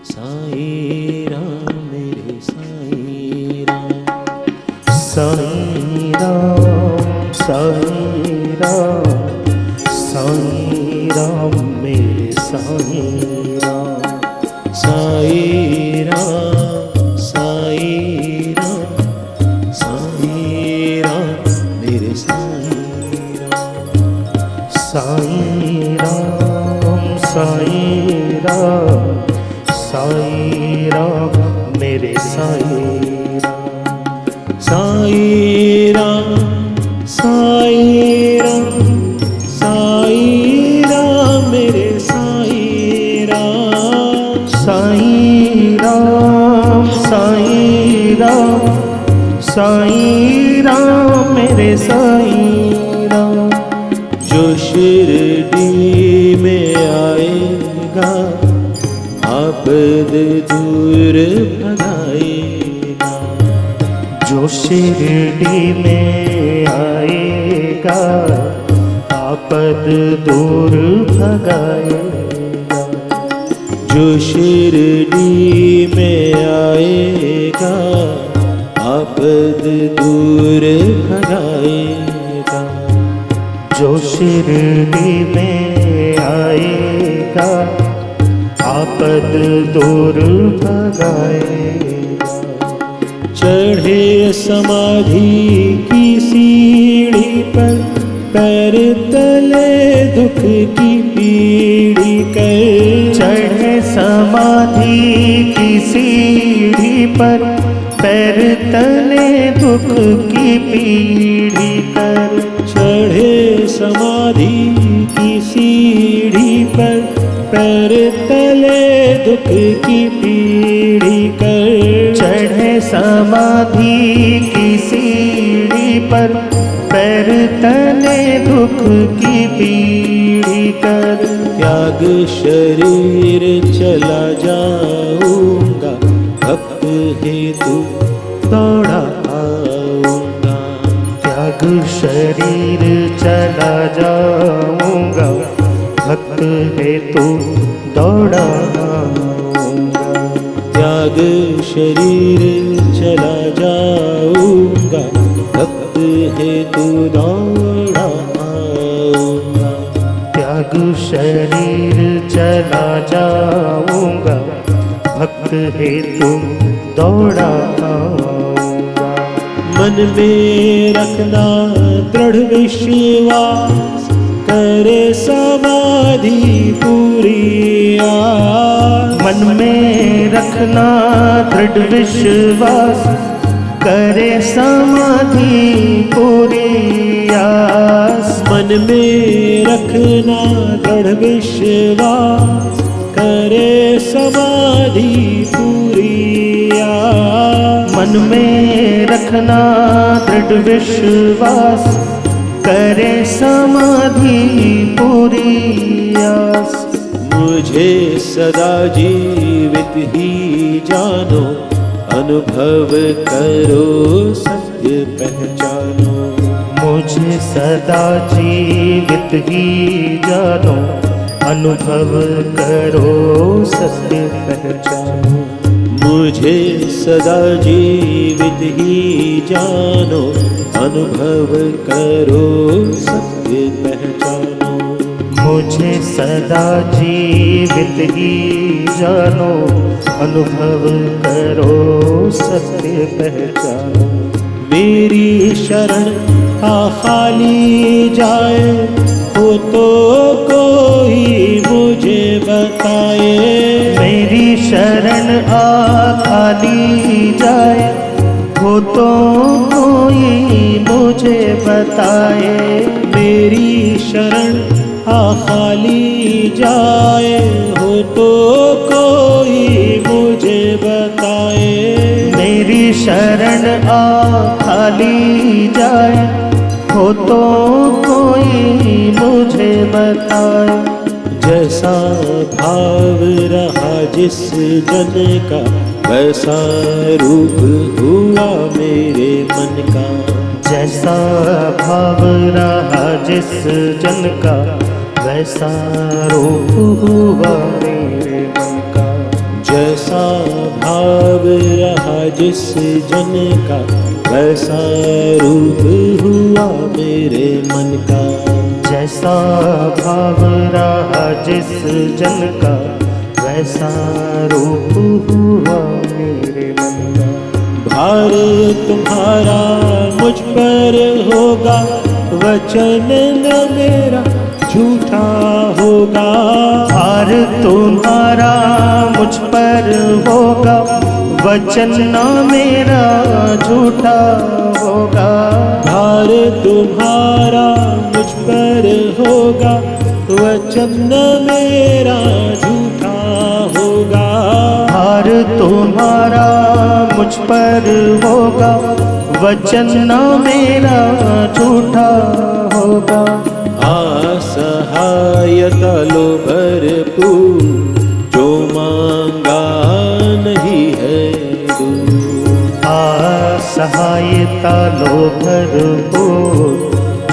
साईं राम मेरे साईं राम, साईं राम, साईं राम, साईं राम मेरे साईं राम, साईं राम, साईं राम, साईं राम मेरे साईं राम, साईं राम, साईं राम, साईं राम मेरे साईं राम, साईं राम, साईं राम, साईं राम मेरे साईं राम, साईं राम, साईं राम, साईं राम मेरे साईं राम, जो शिरडी में आएगा आपद दूर भगाएगा, जो शिरडी में आएगा आपद दूर भगाएगा, जो शिरडी में आएगा आपद दूर भगाएगा, जो शिरडी में आएगा आपद दूर भगाएगा, चढ़े समाधि की सीढ़ी पर पैर तले दुख की पीढ़ी कर, चढ़े समाधि की सीढ़ी पर पैर तले दुख की पीढ़ी कर, चढ़े समाधि पैर तले दुख की पीढ़ी कर, चढ़े समाधि की सीढ़ी पर, पैर तले दुख की पीढ़ी कर। त्याग शरीर चला जाऊंगा, भक्त हेतु दौड़ा आऊंगा। त्याग शरीर चला जाऊंगा, भक्त हेतु दौड़ा आऊंगा। त्याग शरीर चला जाऊंगा, भक्त हेतु दौड़ा आऊंगा। त्याग शरीर चला जाऊंगा, भक्त हेतु दौड़ा आऊंगा। मन में रखना दृढ़ विश्वास, करे समाधि पूरी आस। मन में रखना दृढ़ विश्वास, करे समाधि पूरी आस। मन में रखना दृढ़ विश्वास, करे समाधि पूरी आस। मन में रखना दृढ़ विश्वास, करे समाधि पूरी आस। मुझे सदा जीवित ही जानो, अनुभव करो सत्य पहचानो। मुझे सदा जीवित ही जानो, अनुभव करो सत्य पहचानो। मुझे सदा जीवित ही जानो, अनुभव करो सत्य पहचानो। मुझे सदा जीवित ही जानो, अनुभव करो सत्य पहचानो। मेरी शरण खाली जाए, हो तो कोई मुझे बताए। मेरी शरण खाली जाए, हो तो कोई मुझे बताए। मेरी शरण खाली जाए, हो तो कोई मुझे बताए। मेरी शरण खाली जाए, हो तो कोई मुझे बताए। जैसा भाव रहा जिस जन का, वैसा रूप हुआ मेरे मन का। जैसा भाव रहा जिस जन का, वैसा रूप हुआ मेरे मन का। जैसा भाव रहा जिस जन का, वैसा रूप हुआ मेरे मन का। जैसा भाव रहा जिस जन का, वैसा रूप हुआ मेरे मन का। भार तुम्हारा मुझ पर होगा, वचन न मेरा झूठा होगा। भार तुम्हारा मुझ पर होगा, वचन न मेरा झूठा होगा। भार तुम्हारा मुझ पर होगा, वचन न मेरा झूठा होगा। भार तुम्हारा मुझ पर होगा, वचन न मेरा झूठा होगा। असहायता लो भरपूर, जो मांगा नहीं है दूर। असहायता लो भरपूर,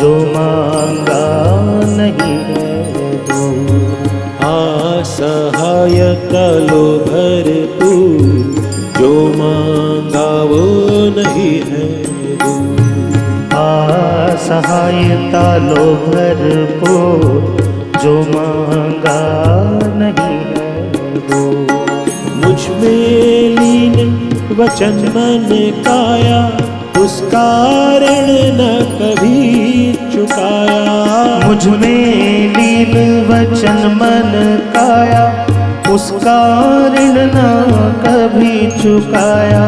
जो मांगा नहीं है दूर। असहायता लो भरपूर, जो मांगा वो नहीं है दूर। असहायता लो भरपूर, जो मांगा नहीं है दूर। मुझ में लीन वचन मन काया, उसका ऋण न कभी चुकाया। मुझ में लीन वचन मन काया, उसका ऋण न कभी चुकाया।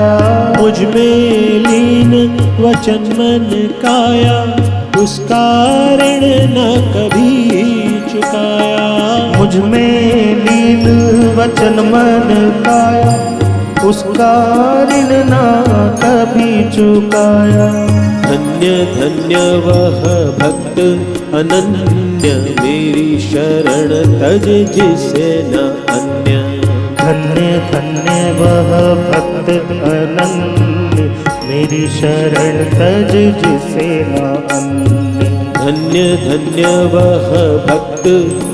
मुझ में लीन वचन मन काया, उसका ऋण न कभी चुकाया। मुझ में लीन वचन मन काया, उसका ऋण ना कभी चुकाया। धन्य धन्य वह भक्त अनन्य, मेरी शरण तज जिसे न अन्य। धन्य धन्य वह भक्त अनन्य, मेरी शरण तज जिसे न अन्य। धन्य धन्य वह भक्त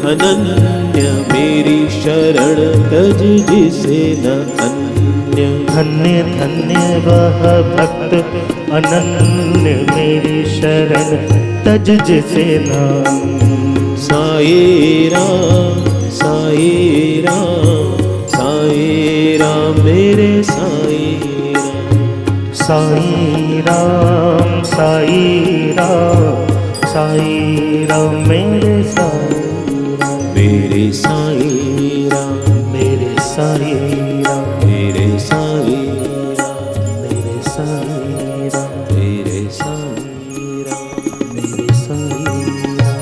अनन्य, मेरी शरण तज जिसे न अन्य। धन्य धन्य वह भक्त अनन्य, मेरी शरण तज जिसे न अन्य। साई राम साई राम, साई राम मेरे साई राम। साई राम साई राम, साई राम मेरे साई राम। मेरे साई राम, मेरे साई राम, मेरे साई राम, मेरे साई राम, मेरे साई राम। मेरे साई राम।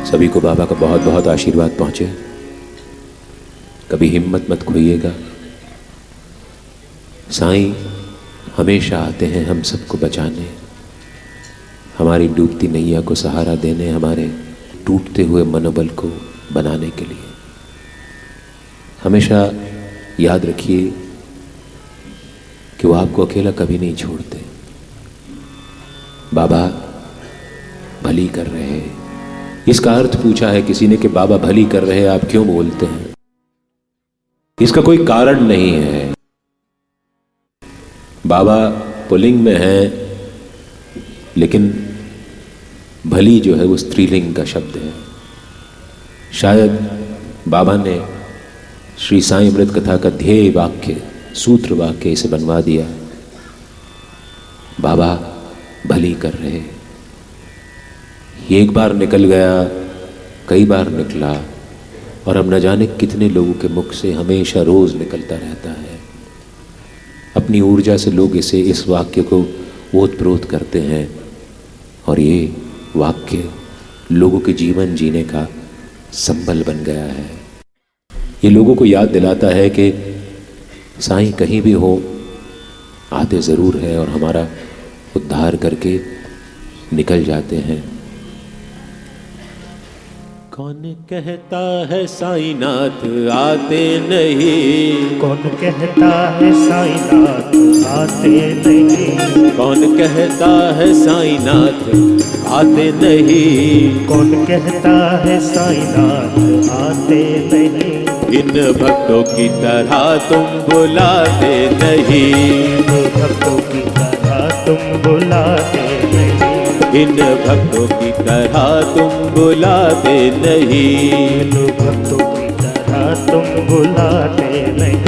सभी को बाबा का बहुत बहुत आशीर्वाद पहुंचे। कभी हिम्मत मत खोइएगा। साईं हमेशा आते हैं हम सबको बचाने, हमारी डूबती नैया को सहारा देने, हमारे टूटते हुए मनोबल को बनाने के लिए। हमेशा याद रखिए कि वो आपको अकेला कभी नहीं छोड़ते। बाबा भली कर रहे हैं, इसका अर्थ पूछा है किसी ने कि बाबा भली कर रहे हैं, आप क्यों बोलते हैं? इसका कोई कारण नहीं है। बाबा पुल्लिंग में है, लेकिन भली जो है वो स्त्रीलिंग का शब्द है। शायद बाबा ने श्री साईं अमृत कथा का ध्येय वाक्य, सूत्र वाक्य इसे बनवा दिया। बाबा भली कर रहे। ये एक बार निकल गया, कई बार निकला, और अब न जाने कितने लोगों के मुख से हमेशा रोज निकलता रहता है। अपनी ऊर्जा से लोग इस वाक्य को ओतप्रोत करते हैं, और ये वाक्य लोगों के जीवन जीने का संबल बन गया है। ये लोगों को याद दिलाता है कि साईं कहीं भी हो, आते ज़रूर है और हमारा उद्धार करके निकल जाते हैं। कौन कहता है साईनाथ आते नहीं? कौन कहता है साईनाथ आते नहीं? कौन कहता है साईनाथ आते नहीं? कौन कहता है साईनाथ आते नहीं? इन भक्तों की तरह तुम बुलाते नहीं। इन भक्तों की तरह तुम बुलाते नहीं। इन भक्तों की तरह तुम बुलाते नहीं। इन भक्तों की तरह तुम बुलाते नहीं।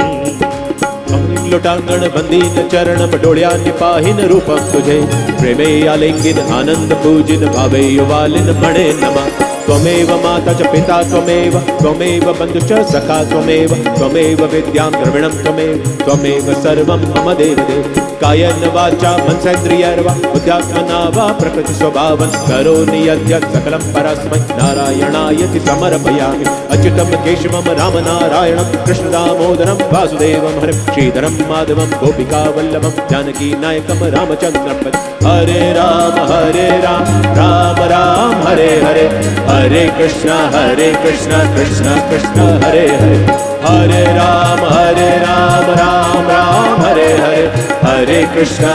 लोटांगण बंदीन चरण बडोळ्या निपाहिन रूपम तुझे, प्रेमे आलिंगिन आनंद पूजिन भावे युवालिन मणे नमः। त्वमेव माता च पिता त्वमेव, त्वमेव बंधु च सखा त्वमेव, त्वमेव विद्यां द्रविणं त्वमेव, त्वमेव सर्वं मम देवदेव। कायेन वाचा मनसेन्द्रियैर्वा बुद्ध्यात्मना वा प्रकृति स्वभावं करोमि यद्यत् सकलं परस्मै नारायणायति समर्पयामि। अच्युतं केशवं रामनारायणं कृष्ण दामोदरं वासुदेवं हरिं श्रीधरं माधवं गोपिका वल्लभं जानकी नायकं रामचन्द्रं। हरे राम राम राम हरे हरे, हरे कृष्णा कृष्ण कृष्ण हरे हरे। हरे राम राम राम हरे हरे, हरे कृष्णा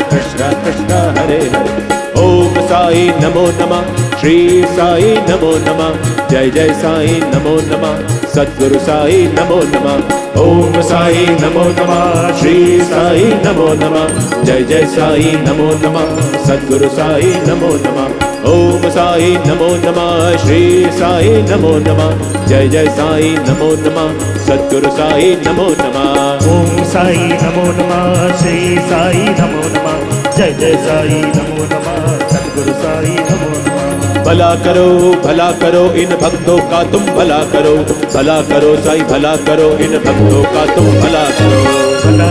कृष्ण कृष्ण हरे हरे। ओम साई नमो नमः, श्री साई नमो नमः, जय जय साई नमो नमः, सद्गुरु साई नमो नमः। ओम साई नमो नमः, श्री साई नमो नमः, जय जय साई नमो नमः, सद्गुरु साई नमो नमः। ओम साई नमो नमः, श्री साई नमो नमः, जय जय साई नमो नमः, सद्गुरु साई नमो नमः। ओम साई नमो नमः, श्री साई नमो नमः, जय जय साई नमो नमः, सद्गुरु साई नमो नमः। भला करो इन भक्तों का तुम भला करो, भला करो साई भला करो इन भक्तों का तुम भला करो। भला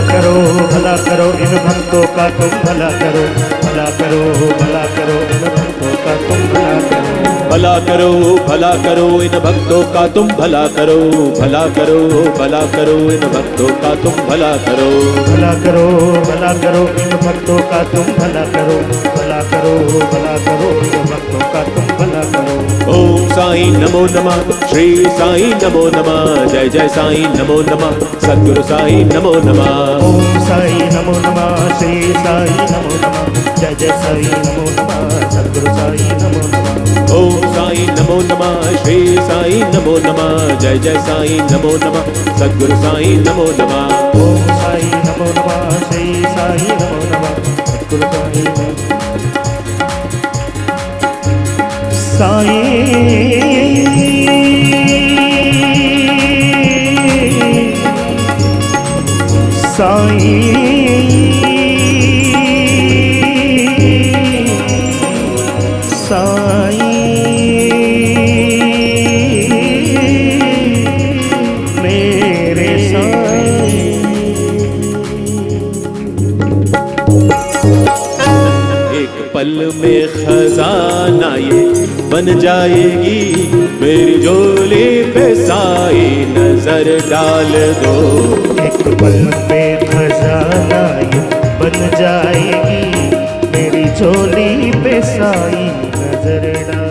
करो इन भक्तों का तुम भला करो, भला भला करो भला करो इन भक्तों का तुम भला करो। भला करो भला करो इन भक्तों का तुम भला करो, भला करो भला करो इन भक्तों का तुम भला करो। भला करो भला करो इन भक्तों का तुम भला करो, भला करो भला करो इन भक्तों का तुम भला करो। ओम साईं नमो नमः, श्री साईं नमो नमः, जय जय साईं नमो नमः, सद्गुरु साईं नमो नमः। ओम साईं नमो नमः, श्री साईं नमो नमः, जय जय साईं नमो नमः, सद्गुरु साईं नमो नमः। ओम साईं नमो नमः, श्री साईं नमो नमः, जय जय साईं नमो नमः, सद्गुरु साईं नमो नमः। ओम साईं नमो नमः, श्री साईं नमो नमः, सद्गुरु साईं नमो नमः। मेरे साईं। एक पल में खजाना ये बन जाएगी, मेरी झोली पे साईं नजर डाल दो। एक पल में खजाना ये बन जाएगी, मेरी झोली पे साईं नजर डाल